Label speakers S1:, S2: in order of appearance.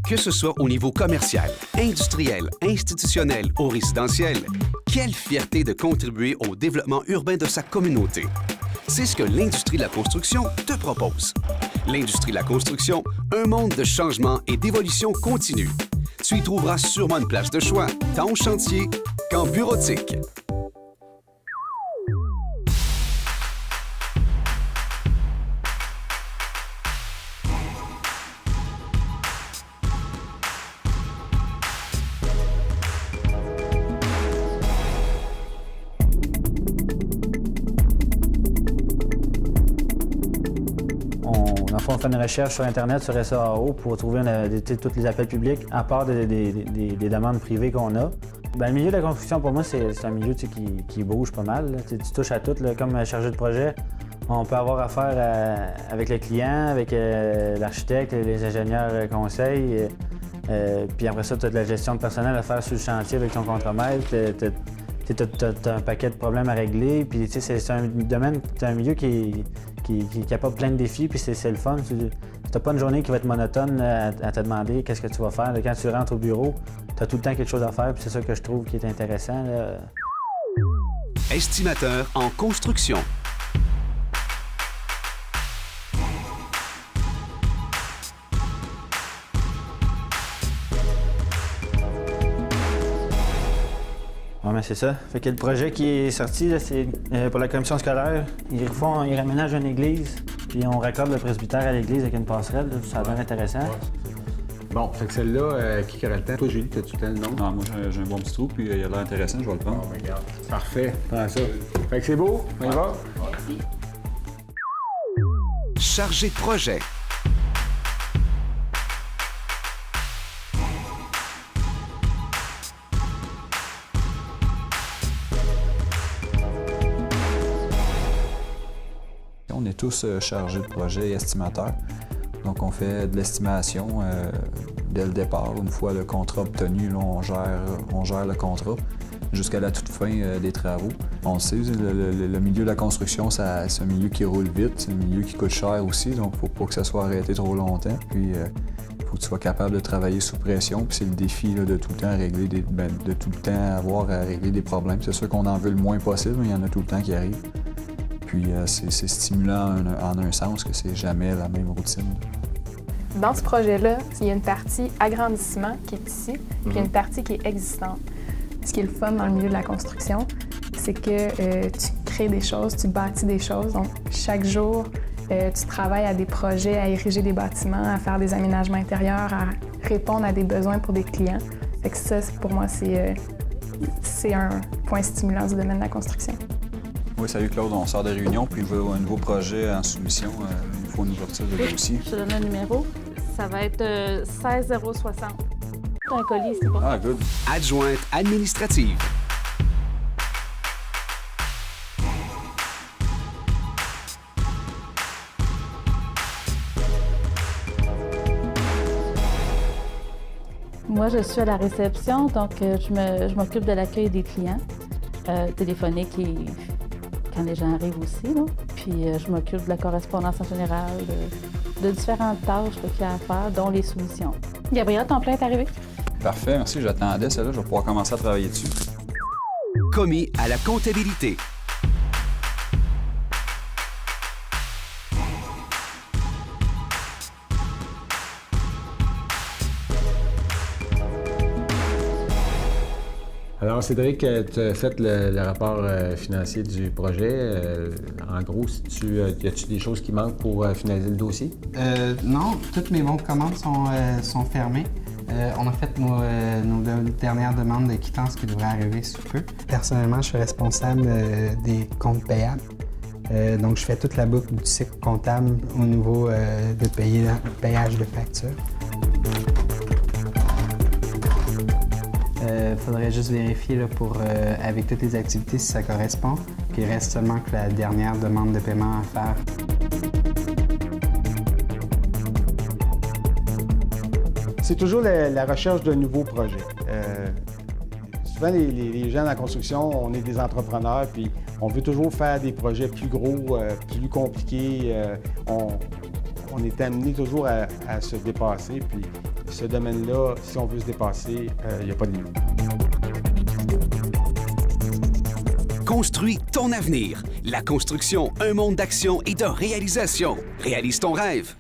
S1: Que ce soit au niveau commercial, industriel, institutionnel ou résidentiel, quelle fierté de contribuer au développement urbain de sa communauté. C'est ce que l'industrie de la construction te propose. L'industrie de la construction, un monde de changement et d'évolution continue. Tu y trouveras sûrement une place de choix, tant au chantier qu'en bureautique.
S2: On fait une recherche sur Internet, sur SAAO, pour trouver tous les appels publics, à part des demandes privées qu'on a. Bien, le milieu de la construction, pour moi, c'est un milieu qui bouge pas mal. Tu touches à tout, là, comme chargé de projet. On peut avoir affaire avec le client, avec l'architecte, les ingénieurs conseils. Puis après ça, tu as de la gestion de personnel à faire sur le chantier avec ton contremaître. Tu as un paquet de problèmes à régler. Puis c'est un domaine, c'est un milieu qui apporte plein de défis, puis c'est le fun. Tu n'as pas une journée qui va être monotone à te demander qu'est-ce que tu vas faire. Quand tu rentres au bureau, tu as tout le temps quelque chose à faire, puis c'est ça que je trouve qui est intéressant. Là.
S1: Estimateur en construction.
S2: Oui, mais c'est ça. Fait que le projet qui est sorti, c'est pour la commission scolaire. Ils raménagent une église, puis on raccorde le presbytère à l'église avec une passerelle. Là. Ça a l'air intéressant.
S3: Ouais. Bon, fait que celle-là, qui aurait le temps? Toi, Julie, as-tu le temps, le nom?
S4: Non, moi, j'ai un bon petit trou, puis il a l'air intéressant, je vais le prendre.
S3: Oh, regarde. Parfait. Prends ça. Fait que c'est beau? On y va?
S5: Merci.
S1: Chargé de projet.
S4: On est tous chargés de projet et estimateurs. Donc, on fait de l'estimation dès le départ. Une fois le contrat obtenu, là, on gère le contrat jusqu'à la toute fin des travaux. On le sait, le milieu de la construction, c'est un milieu qui roule vite, c'est un milieu qui coûte cher aussi, donc il ne faut pas que ça soit arrêté trop longtemps. Puis, il faut que tu sois capable de travailler sous pression. Puis c'est le défi là, de tout le temps régler de tout le temps avoir à régler des problèmes. C'est sûr qu'on en veut le moins possible, mais il y en a tout le temps qui arrivent. Puis c'est stimulant en un sens que c'est jamais la même routine.
S6: Dans ce projet-là, il y a une partie agrandissement qui est ici, puis il y a une partie qui est existante. Ce qui est le fun dans le milieu de la construction, c'est que tu crées des choses, tu bâtis des choses. Donc, chaque jour, tu travailles à des projets, à ériger des bâtiments, à faire des aménagements intérieurs, à répondre à des besoins pour des clients. Fait que ça, pour moi, c'est un point stimulant du domaine de la construction.
S4: Oui, salut Claude, on sort de réunion, puis il veut un nouveau projet en soumission. Il faut une ouverture de dossier.
S5: Je te donne un numéro. Ça va être 16060. Un colis, c'est bon.
S4: Ah, good.
S1: Adjointe administrative.
S5: Moi, je suis à la réception, donc je m'occupe de l'accueil des clients téléphoniques et quand les gens arrivent aussi. Là. Puis je m'occupe de la correspondance en général, de différentes tâches qu'il y a à faire, dont les soumissions. Gabriel, ton plein est arrivé?
S4: Parfait, merci. J'attendais celle-là. Je vais pouvoir commencer à travailler dessus.
S1: Commis à la comptabilité.
S3: Alors, Cédric, tu as fait le rapport financier du projet. En gros, y a-tu des choses qui manquent pour finaliser le dossier?
S7: Non, toutes mes bons de commande sont fermées. On a fait nos dernières demandes de quittance qui devraient arriver sous peu. Personnellement, je suis responsable des comptes payables. Donc, je fais toute la boucle du cycle comptable au niveau de payage de factures. Il faudrait juste vérifier là, avec toutes les activités si ça correspond. Puis il reste seulement que la dernière demande de paiement à faire.
S8: C'est toujours la recherche d'un nouveau projet. Souvent, les gens dans la construction, on est des entrepreneurs, puis on veut toujours faire des projets plus gros, plus compliqués. On est amené toujours à se dépasser, puis ce domaine-là, si on veut se dépasser, il n'y a pas de limite.
S1: Construis ton avenir. La construction, un monde d'action et de réalisation. Réalise ton rêve.